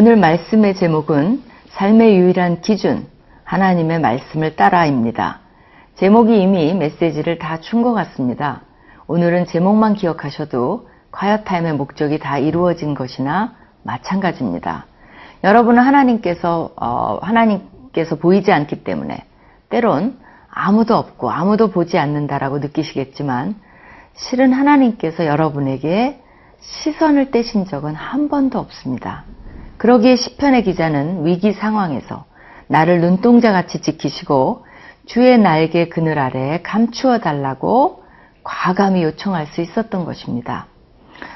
오늘 말씀의 제목은 삶의 유일한 기준, 하나님의 말씀을 따라입니다. 제목이 이미 메시지를 다 준 것 같습니다. 오늘은 제목만 기억하셔도 콰이어타임의 목적이 다 이루어진 것이나 마찬가지입니다. 여러분은 하나님께서 보이지 않기 때문에 때론 아무도 없고 아무도 보지 않는다라고 느끼시겠지만 실은 하나님께서 여러분에게 시선을 떼신 적은 한 번도 없습니다. 그러기에 시편의 기자는 위기 상황에서 나를 눈동자같이 지키시고 주의 날개 그늘 아래에 감추어 달라고 과감히 요청할 수 있었던 것입니다.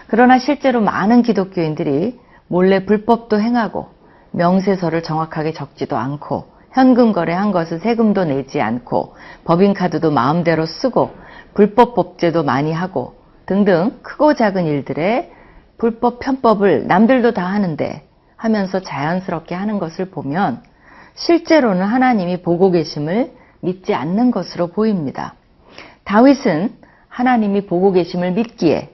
그러나 실제로 많은 기독교인들이 몰래 불법도 행하고 명세서를 정확하게 적지도 않고 현금 거래한 것을 세금도 내지 않고 법인카드도 마음대로 쓰고 불법 법제도 많이 하고 등등 크고 작은 일들에 불법 편법을 남들도 다 하는데 하면서 자연스럽게 하는 것을 보면 실제로는 하나님이 보고 계심을 믿지 않는 것으로 보입니다. 다윗은 하나님이 보고 계심을 믿기에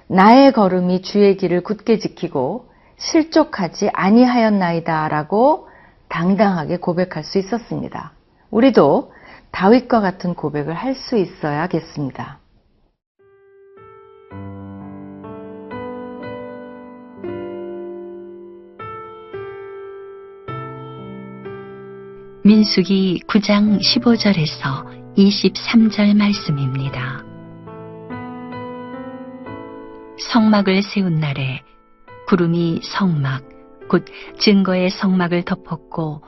나의 걸음이 주의 길을 굳게 지키고 실족하지 아니하였나이다 라고 당당하게 고백할 수 있었습니다. 우리도 다윗과 같은 고백을 할 수 있어야겠습니다. 민수기 9장 15절에서 23절 말씀입니다. 성막을 세운 날에 구름이 성막, 곧 증거의 성막을 덮었고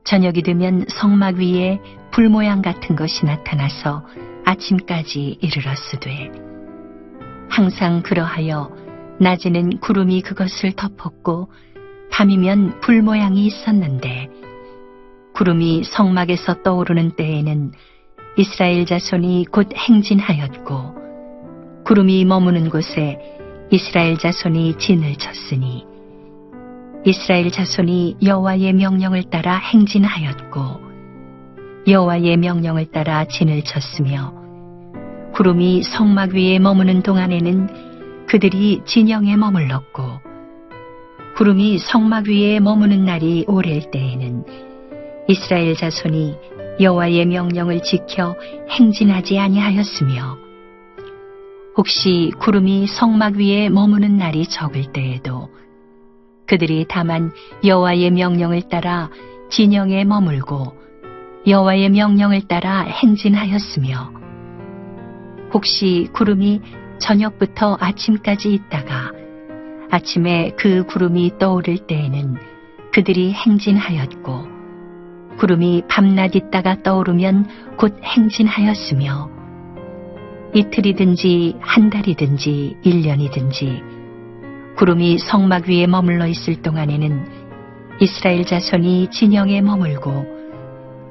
저녁이 되면 성막 위에 불 모양 같은 것이 나타나서 아침까지 이르렀으되 항상 그러하여 낮에는 구름이 그것을 덮었고 밤이면 불 모양이 있었는데 구름이 성막에서 떠오르는 때에는 이스라엘 자손이 곧 행진하였고 구름이 머무는 곳에 이스라엘 자손이 진을 쳤으니 이스라엘 자손이 여호와의 명령을 따라 행진하였고 여호와의 명령을 따라 진을 쳤으며 구름이 성막 위에 머무는 동안에는 그들이 진영에 머물렀고 구름이 성막 위에 머무는 날이 오랠 때에는 이스라엘 자손이 여호와의 명령을 지켜 행진하지 아니하였으며 혹시 구름이 성막 위에 머무는 날이 적을 때에도 그들이 다만 여호와의 명령을 따라 진영에 머물고 여호와의 명령을 따라 행진하였으며 혹시 구름이 저녁부터 아침까지 있다가 아침에 그 구름이 떠오를 때에는 그들이 행진하였고 구름이 밤낮 있다가 떠오르면 곧 행진하였으며 이틀이든지 한 달이든지 1년이든지 구름이 성막 위에 머물러 있을 동안에는 이스라엘 자손이 진영에 머물고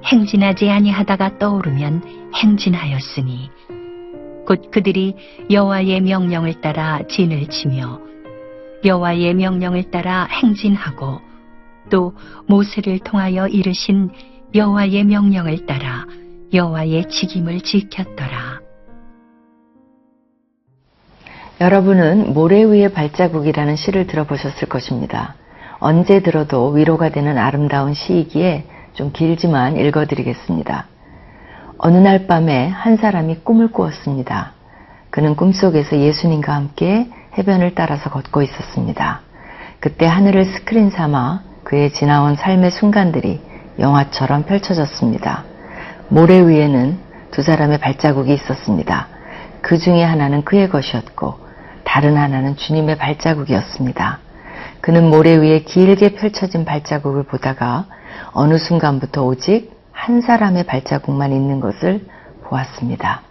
행진하지 아니하다가 떠오르면 행진하였으니 곧 그들이 여호와의 명령을 따라 진을 치며 여호와의 명령을 따라 행진하고 또 모세를 통하여 이르신 여호와의 명령을 따라 여호와의 직임을 지켰더라. 여러분은 모래 위의 발자국이라는 시를 들어보셨을 것입니다. 언제 들어도 위로가 되는 아름다운 시이기에 좀 길지만 읽어드리겠습니다. 어느 날 밤에 한 사람이 꿈을 꾸었습니다. 그는 꿈속에서 예수님과 함께 해변을 따라서 걷고 있었습니다. 그때 하늘을 스크린 삼아 그의 지나온 삶의 순간들이 영화처럼 펼쳐졌습니다. 모래 위에는 두 사람의 발자국이 있었습니다. 그 중에 하나는 그의 것이었고 다른 하나는 주님의 발자국이었습니다. 그는 모래 위에 길게 펼쳐진 발자국을 보다가 어느 순간부터 오직 한 사람의 발자국만 있는 것을 보았습니다.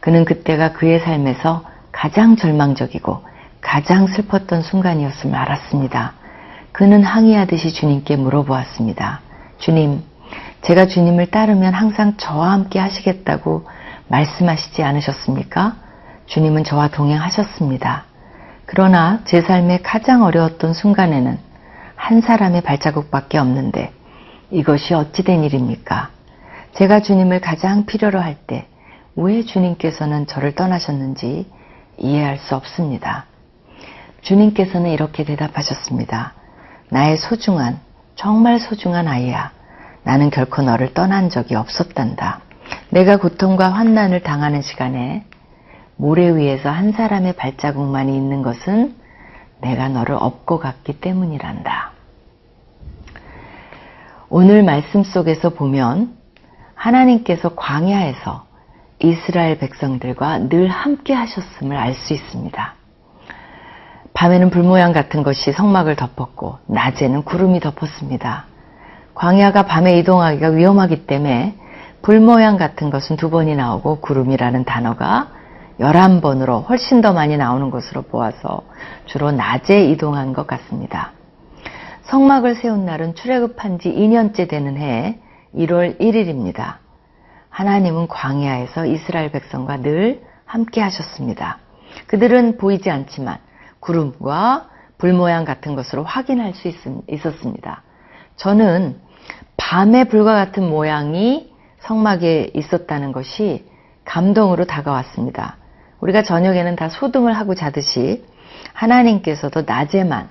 그는 그때가 그의 삶에서 가장 절망적이고 가장 슬펐던 순간이었음을 알았습니다. 그는 항의하듯이 주님께 물어보았습니다. 주님, 제가 주님을 따르면 항상 저와 함께 하시겠다고 말씀하시지 않으셨습니까? 주님은 저와 동행하셨습니다. 그러나 제 삶의 가장 어려웠던 순간에는 한 사람의 발자국밖에 없는데 이것이 어찌 된 일입니까? 제가 주님을 가장 필요로 할 때 왜 주님께서는 저를 떠나셨는지 이해할 수 없습니다. 주님께서는 이렇게 대답하셨습니다. 나의 소중한, 정말 소중한 아이야. 나는 결코 너를 떠난 적이 없었단다. 내가 고통과 환난을 당하는 시간에 모래 위에서 한 사람의 발자국만이 있는 것은 내가 너를 업고 갔기 때문이란다. 오늘 말씀 속에서 보면 하나님께서 광야에서 이스라엘 백성들과 늘 함께 하셨음을 알 수 있습니다. 밤에는 불모양 같은 것이 성막을 덮었고 낮에는 구름이 덮었습니다. 광야가 밤에 이동하기가 위험하기 때문에 불모양 같은 것은 2번이 나오고 구름이라는 단어가 11번으로 훨씬 더 많이 나오는 것으로 보아서 주로 낮에 이동한 것 같습니다. 성막을 세운 날은 출애굽한 지 2년째 되는 해 1월 1일입니다. 하나님은 광야에서 이스라엘 백성과 늘 함께 하셨습니다. 그들은 보이지 않지만 구름과 불 모양 같은 것으로 확인할 수 있었습니다. 저는 밤의 불과 같은 모양이 성막에 있었다는 것이 감동으로 다가왔습니다. 우리가 저녁에는 다 소등을 하고 자듯이 하나님께서도 낮에만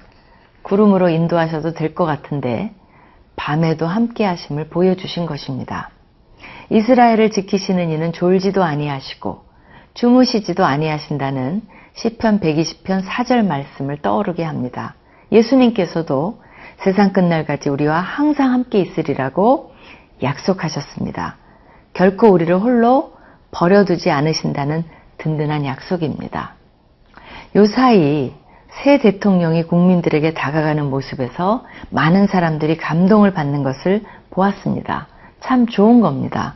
구름으로 인도하셔도 될 것 같은데 밤에도 함께 하심을 보여주신 것입니다. 이스라엘을 지키시는 이는 졸지도 아니하시고 주무시지도 아니하신다는 시편 120편 4절 말씀을 떠오르게 합니다. 예수님께서도 세상 끝날까지 우리와 항상 함께 있으리라고 약속하셨습니다. 결코 우리를 홀로 버려두지 않으신다는 든든한 약속입니다. 요사이 새 대통령이 국민들에게 다가가는 모습에서 많은 사람들이 감동을 받는 것을 보았습니다. 참 좋은 겁니다.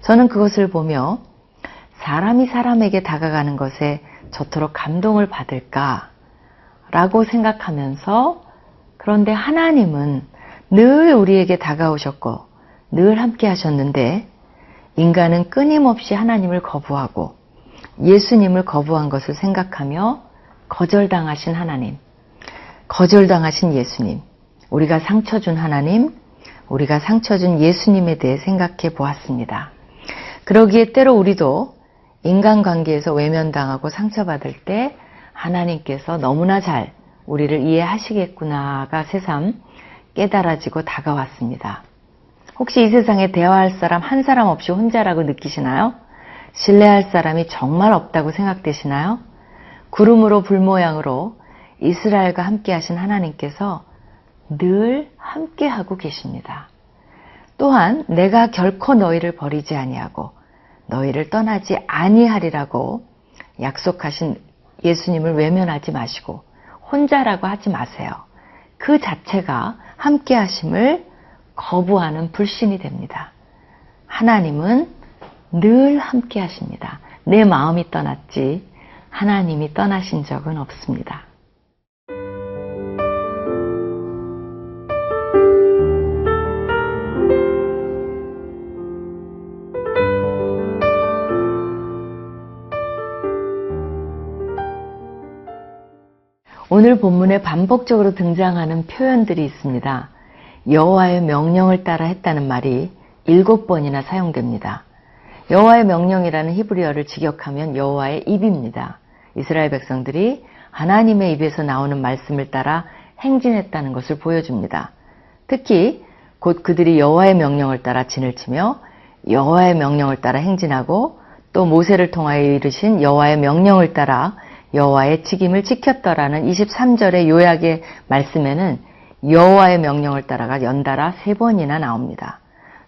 저는 그것을 보며 사람이 사람에게 다가가는 것에 저토록 감동을 받을까라고 생각하면서 그런데 하나님은 늘 우리에게 다가오셨고 늘 함께 하셨는데 인간은 끊임없이 하나님을 거부하고 예수님을 거부한 것을 생각하며 거절당하신 하나님, 거절당하신 예수님, 우리가 상처 준 하나님, 우리가 상처 준 예수님에 대해 생각해 보았습니다. 그러기에 때로 우리도 인간관계에서 외면당하고 상처받을 때 하나님께서 너무나 잘 우리를 이해하시겠구나가 새삼 깨달아지고 다가왔습니다. 혹시 이 세상에 대화할 사람 한 사람 없이 혼자라고 느끼시나요? 신뢰할 사람이 정말 없다고 생각되시나요? 구름으로 불 모양으로 이스라엘과 함께 하신 하나님께서 늘 함께 하고 계십니다. 또한 내가 결코 너희를 버리지 아니하고 너희를 떠나지 아니하리라고 약속하신 예수님을 외면하지 마시고 혼자라고 하지 마세요. 그 자체가 함께 하심을 거부하는 불신이 됩니다. 하나님은 늘 함께 하십니다. 내 마음이 떠났지 하나님이 떠나신 적은 없습니다. 오늘 본문에 반복적으로 등장하는 표현들이 있습니다. 여호와의 명령을 따라 했다는 말이 7번이나 사용됩니다. 여호와의 명령이라는 히브리어를 직역하면 여호와의 입입니다. 이스라엘 백성들이 하나님의 입에서 나오는 말씀을 따라 행진했다는 것을 보여줍니다. 특히 곧 그들이 여호와의 명령을 따라 진을 치며 여호와의 명령을 따라 행진하고 또 모세를 통하여 이르신 여호와의 명령을 따라 여호와의 직임을 지켰더라는 23절의 요약의 말씀에는 여호와의 명령을 따라가 연달아 3번이나 나옵니다.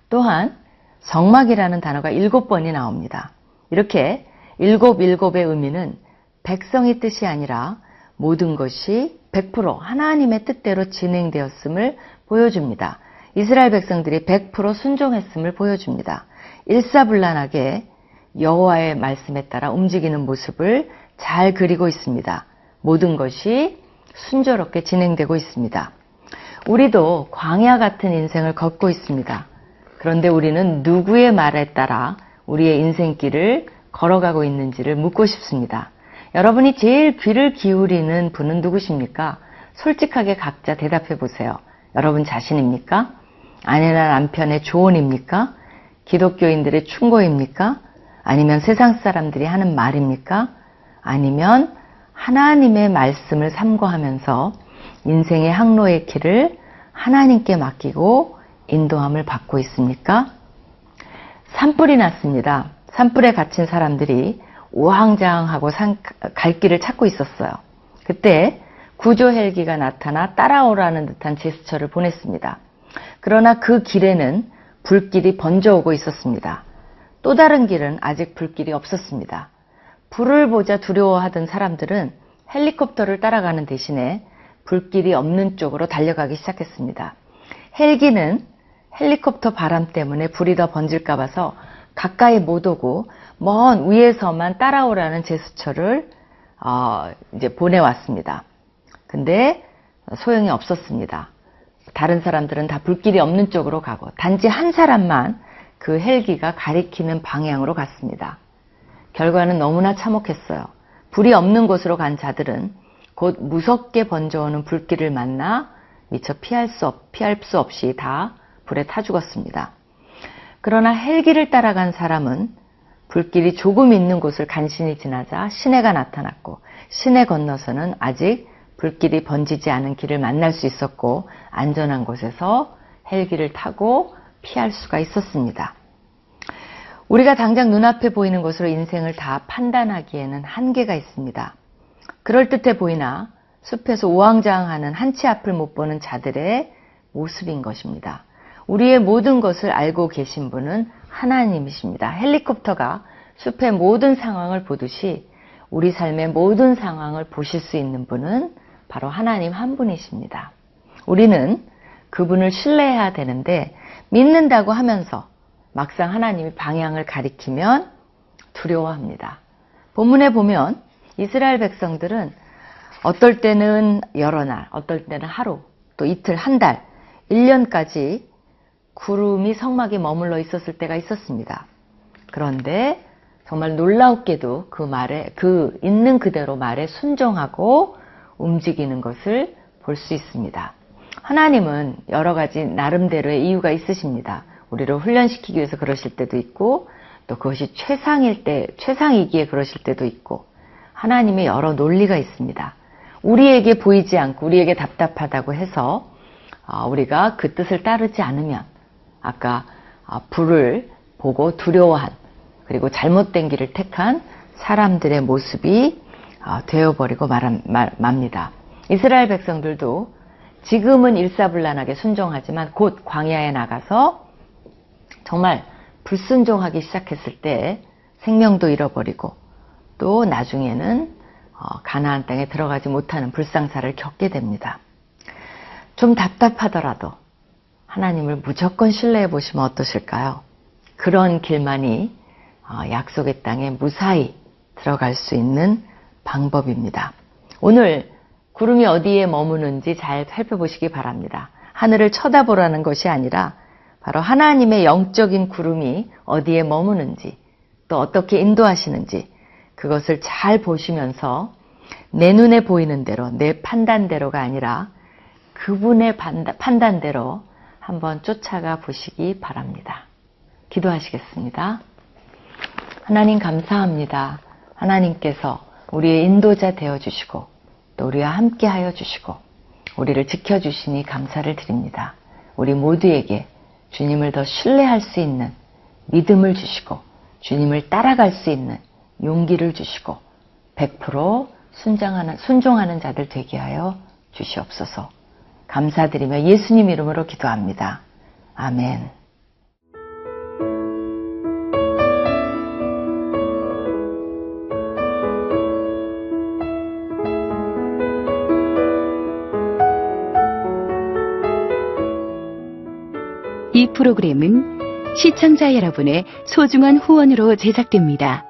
또한 성막이라는 단어가 7번이 나옵니다. 이렇게 7의 의미는 백성의 뜻이 아니라 모든 것이 100% 하나님의 뜻대로 진행되었음을 보여줍니다. 이스라엘 백성들이 100% 순종했음을 보여줍니다. 일사불란하게 여호와의 말씀에 따라 움직이는 모습을 잘 그리고 있습니다. 모든 것이 순조롭게 진행되고 있습니다. 우리도 광야 같은 인생을 걷고 있습니다. 그런데 우리는 누구의 말에 따라 우리의 인생길을 걸어가고 있는지를 묻고 싶습니다. 여러분이 제일 귀를 기울이는 분은 누구십니까? 솔직하게 각자 대답해 보세요. 여러분 자신입니까? 아내나 남편의 조언입니까? 기독교인들의 충고입니까? 아니면 세상 사람들이 하는 말입니까? 아니면 하나님의 말씀을 삼고하면서 인생의 항로의 길을 하나님께 맡기고 인도함을 받고 있습니까? 산불이 났습니다. 산불에 갇힌 사람들이 우왕좌왕하고 갈 길을 찾고 있었어요. 그때 구조 헬기가 나타나 따라오라는 듯한 제스처를 보냈습니다. 그러나 그 길에는 불길이 번져오고 있었습니다. 또 다른 길은 아직 불길이 없었습니다. 불을 보자 두려워하던 사람들은 헬리콥터를 따라가는 대신에 불길이 없는 쪽으로 달려가기 시작했습니다. 헬기는 헬리콥터 바람 때문에 불이 더 번질까 봐서 가까이 못 오고 먼 위에서만 따라오라는 제스처를 이제 보내왔습니다. 근데 소용이 없었습니다. 다른 사람들은 다 불길이 없는 쪽으로 가고 단지 한 사람만 그 헬기가 가리키는 방향으로 갔습니다. 결과는 너무나 참혹했어요. 불이 없는 곳으로 간 자들은 곧 무섭게 번져오는 불길을 만나 미처 피할 수 없이 다 불에 타 죽었습니다. 그러나 헬기를 따라간 사람은 불길이 조금 있는 곳을 간신히 지나자 시내가 나타났고 시내 건너서는 아직 불길이 번지지 않은 길을 만날 수 있었고 안전한 곳에서 헬기를 타고 피할 수가 있었습니다. 우리가 당장 눈앞에 보이는 것으로 인생을 다 판단하기에는 한계가 있습니다. 그럴듯해 보이나 숲에서 우왕좌왕하는 한치 앞을 못 보는 자들의 모습인 것입니다. 우리의 모든 것을 알고 계신 분은 하나님이십니다. 헬리콥터가 숲의 모든 상황을 보듯이 우리 삶의 모든 상황을 보실 수 있는 분은 바로 하나님 한 분이십니다. 우리는 그분을 신뢰해야 되는데 믿는다고 하면서 막상 하나님이 방향을 가리키면 두려워합니다. 본문에 보면 이스라엘 백성들은 어떨 때는 여러 날, 어떨 때는 하루, 또 이틀, 한 달, 1년까지 구름이 성막에 머물러 있었을 때가 있었습니다. 그런데 정말 놀라웠게도 그 있는 그대로 말에 순종하고 움직이는 것을 볼 수 있습니다. 하나님은 여러 가지 나름대로의 이유가 있으십니다. 우리를 훈련시키기 위해서 그러실 때도 있고 또 그것이 최상이기에 그러실 때도 있고 하나님의 여러 논리가 있습니다. 우리에게 보이지 않고 우리에게 답답하다고 해서 우리가 그 뜻을 따르지 않으면 아까 불을 보고 두려워한 그리고 잘못된 길을 택한 사람들의 모습이 되어버리고 맙니다. 이스라엘 백성들도 지금은 일사불란하게 순종하지만 곧 광야에 나가서 정말 불순종하기 시작했을 때 생명도 잃어버리고 또 나중에는 가나안 땅에 들어가지 못하는 불상사를 겪게 됩니다. 좀 답답하더라도 하나님을 무조건 신뢰해 보시면 어떠실까요? 그런 길만이 약속의 땅에 무사히 들어갈 수 있는 방법입니다. 오늘 구름이 어디에 머무는지 잘 살펴보시기 바랍니다. 하늘을 쳐다보라는 것이 아니라 바로 하나님의 영적인 구름이 어디에 머무는지 또 어떻게 인도하시는지 그것을 잘 보시면서 내 눈에 보이는 대로 내 판단대로가 아니라 그분의 판단대로 한번 쫓아가 보시기 바랍니다. 기도하시겠습니다. 하나님 감사합니다. 하나님께서 우리의 인도자 되어주시고 또 우리와 함께 하여 주시고 우리를 지켜주시니 감사를 드립니다. 우리 모두에게 주님을 더 신뢰할 수 있는 믿음을 주시고 주님을 따라갈 수 있는 용기를 주시고 100% 순종하는 자들 되게 하여 주시옵소서. 감사드리며 예수님 이름으로 기도합니다. 아멘. 이 프로그램은 시청자 여러분의 소중한 후원으로 제작됩니다.